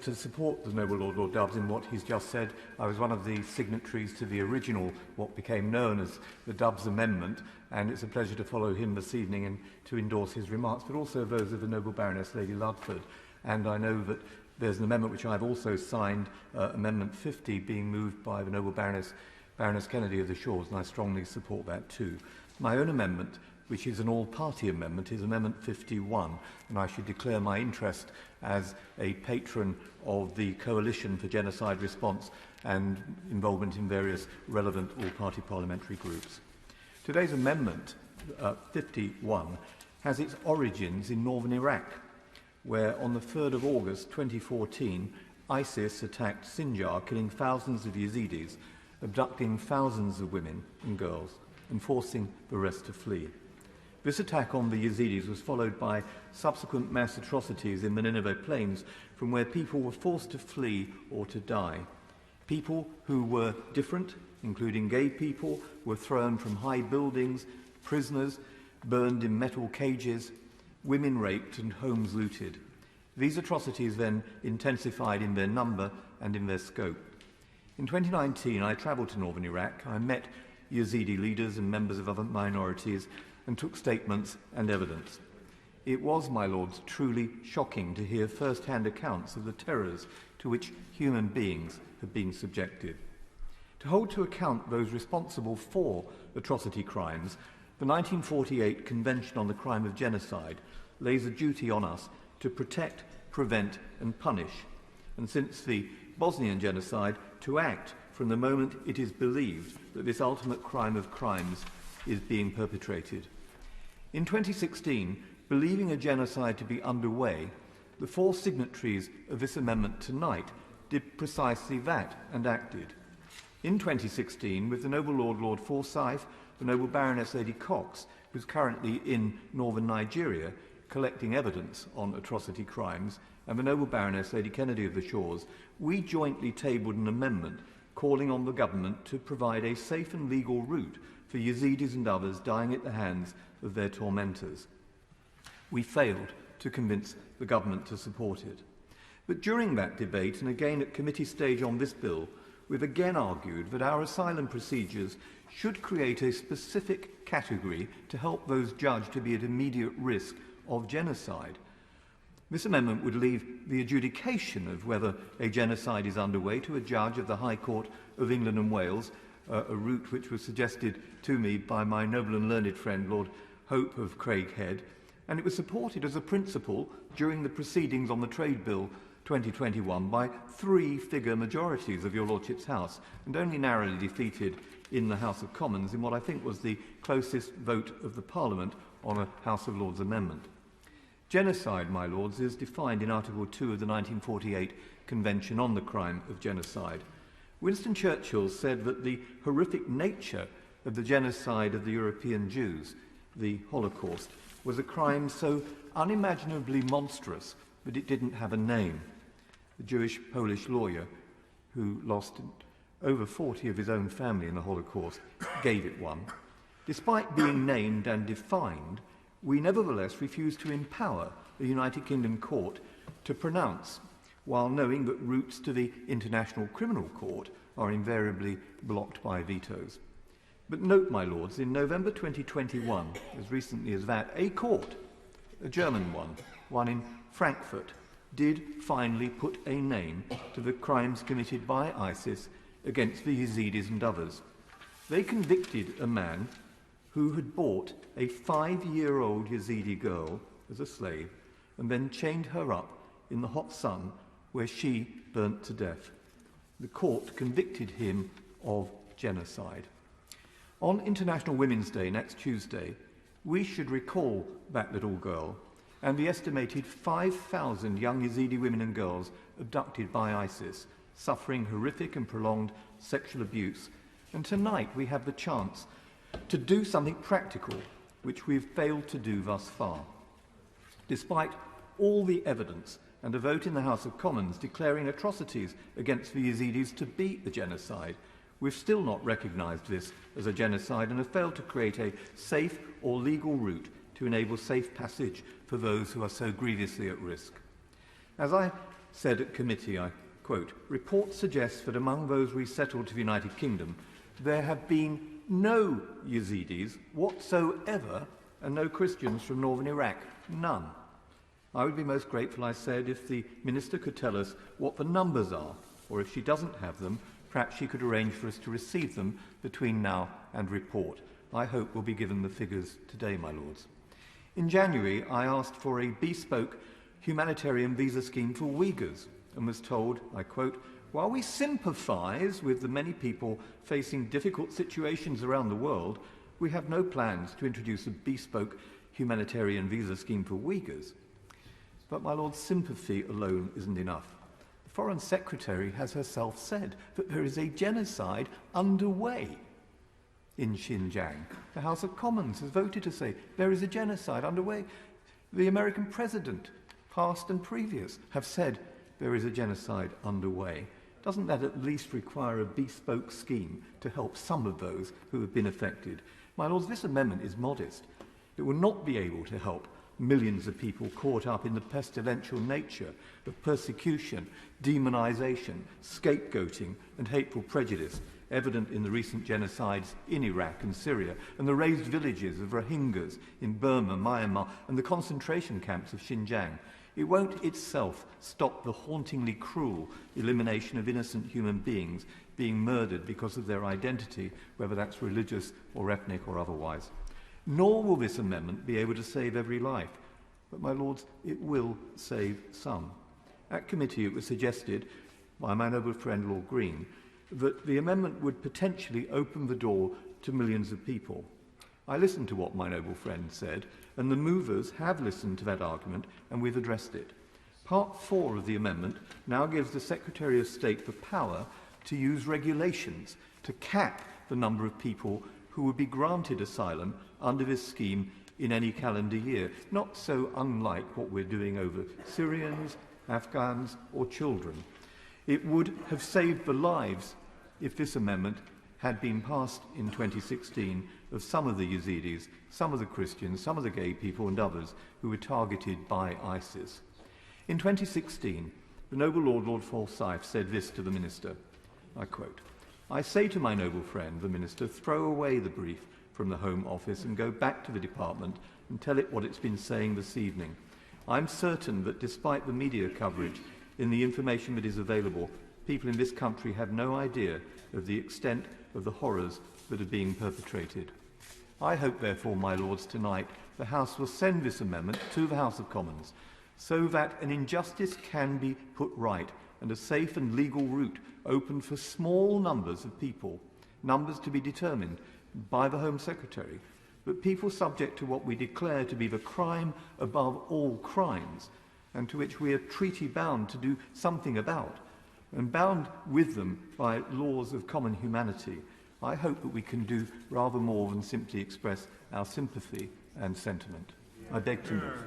To support the Noble Lord Dobbs in what he's just said. I was one of the signatories to the original, what became known as the Dobbs Amendment, and it's a pleasure to follow him this evening and to endorse his remarks, but also those of the Noble Baroness Lady Ludford. And I know that there's an amendment which I've also signed, Amendment 50, being moved by the Noble Baroness Kennedy of the Shores, and I strongly support that too. My own amendment, which is an all-party amendment, is Amendment 51, and I should declare my interest as a patron of the Coalition for Genocide Response and involvement in various relevant all-party parliamentary groups. Today's Amendment 51 has its origins in northern Iraq, where on the 3rd of August 2014, ISIS attacked Sinjar, killing thousands of Yazidis, abducting thousands of women and girls, and forcing the rest to flee. This attack on the Yazidis was followed by subsequent mass atrocities in the Nineveh plains, from where people were forced to flee or to die. People who were different, including gay people, were thrown from high buildings, prisoners burned in metal cages, women raped and homes looted. These atrocities then intensified in their number and in their scope. In 2019, I travelled to northern Iraq. I met Yazidi leaders and members of other minorities and took statements and evidence. It was, my lords, truly shocking to hear first-hand accounts of the terrors to which human beings have been subjected. To hold to account those responsible for atrocity crimes, the 1948 Convention on the Crime of Genocide lays a duty on us to protect, prevent and punish, and since the Bosnian genocide, to act from the moment it is believed that this ultimate crime of crimes is being perpetrated. In 2016, believing a genocide to be underway, the 4 signatories of this amendment tonight did precisely that and acted. In 2016, with the Noble Lord Forsyth, the Noble Baroness Lady Cox, who's currently in northern Nigeria collecting evidence on atrocity crimes, and the Noble Baroness Lady Kennedy of the Shores, we jointly tabled an amendment calling on the government to provide a safe and legal route for Yazidis and others dying at the hands of their tormentors. We failed to convince the government to support it. But during that debate, and again at committee stage on this bill, we've again argued that our asylum procedures should create a specific category to help those judged to be at immediate risk of genocide. This amendment would leave the adjudication of whether a genocide is underway to a judge of the High Court of England and Wales, a route which was suggested to me by my noble and learned friend Lord Hope of Craighead, and it was supported as a principle during the proceedings on the Trade Bill 2021 by 3-figure majorities of your Lordship's House, and only narrowly defeated in the House of Commons in what I think was the closest vote of the Parliament on a House of Lords amendment. Genocide, my lords, is defined in Article 2 of the 1948 Convention on the Crime of Genocide. Winston Churchill said that the horrific nature of the genocide of the European Jews, the Holocaust, was a crime so unimaginably monstrous that it didn't have a name. The Jewish-Polish lawyer, who lost over 40 of his own family in the Holocaust, gave it one. Despite being named and defined, we nevertheless refused to empower the United Kingdom Court to pronounce, while knowing that routes to the International Criminal Court are invariably blocked by vetoes. But note, my lords, in November 2021, as recently as that, a court, a German one in Frankfurt, did finally put a name to the crimes committed by ISIS against the Yazidis and others. They convicted a man who had bought a 5-year-old Yazidi girl as a slave and then chained her up in the hot sun where she burnt to death. The court convicted him of genocide. On International Women's Day next Tuesday, we should recall that little girl and the estimated 5,000 young Yazidi women and girls abducted by ISIS, suffering horrific and prolonged sexual abuse. And tonight we have the chance to do something practical, which we've failed to do thus far. Despite all the evidence and a vote in the House of Commons declaring atrocities against the Yazidis to be a genocide, we've still not recognised this as a genocide and have failed to create a safe or legal route to enable safe passage for those who are so grievously at risk. As I said at committee, I quote, "Reports suggest that among those resettled to the United Kingdom, there have been no Yazidis whatsoever and no Christians from northern Iraq, none. I would be most grateful," I said, "if the Minister could tell us what the numbers are, or if she doesn't have them, perhaps she could arrange for us to receive them between now and report. I hope we'll be given the figures today, my Lords." In January, I asked for a bespoke humanitarian visa scheme for Uyghurs and was told, I quote, "While we sympathise with the many people facing difficult situations around the world, we have no plans to introduce a bespoke humanitarian visa scheme for Uyghurs." But, my Lord, sympathy alone isn't enough. The Foreign Secretary has herself said that there is a genocide underway in Xinjiang. The House of Commons has voted to say there is a genocide underway. The American president, past and previous, have said there is a genocide underway. Doesn't that at least require a bespoke scheme to help some of those who have been affected? My Lords, this amendment is modest. It will not be able to help millions of people caught up in the pestilential nature of persecution, demonisation, scapegoating and hateful prejudice evident in the recent genocides in Iraq and Syria, and the razed villages of Rohingyas in Burma, Myanmar, and the concentration camps of Xinjiang. It won't itself stop the hauntingly cruel elimination of innocent human beings being murdered because of their identity, whether that's religious or ethnic or otherwise. Nor will this amendment be able to save every life. But, my Lords, it will save some. At committee, it was suggested by my noble friend Lord Green that the amendment would potentially open the door to millions of people. I listened to what my noble friend said, and the movers have listened to that argument, and we've addressed it. Part 4 of the amendment now gives the Secretary of State the power to use regulations to cap the number of people who would be granted asylum under this scheme in any calendar year, not so unlike what we're doing over Syrians, Afghans or children. It would have saved the lives if this amendment had been passed in 2016 of some of the Yazidis, some of the Christians, some of the gay people and others who were targeted by ISIS. In 2016, the noble Lord Forsyth said this to the Minister, I quote, "I say to my noble friend, the Minister, throw away the brief from the Home Office and go back to the Department and tell it what it's been saying this evening. I'm certain that despite the media coverage in the information that is available, people in this country have no idea of the extent of the horrors that are being perpetrated. I hope, therefore, my Lords, tonight the House will send this amendment to the House of Commons so that an injustice can be put right and a safe and legal route opened for small numbers of people, numbers to be determined by the Home Secretary, but people subject to what we declare to be the crime above all crimes and to which we are treaty bound to do something about, and bound with them by laws of common humanity. I hope that we can do rather more than simply express our sympathy and sentiment. I beg to move.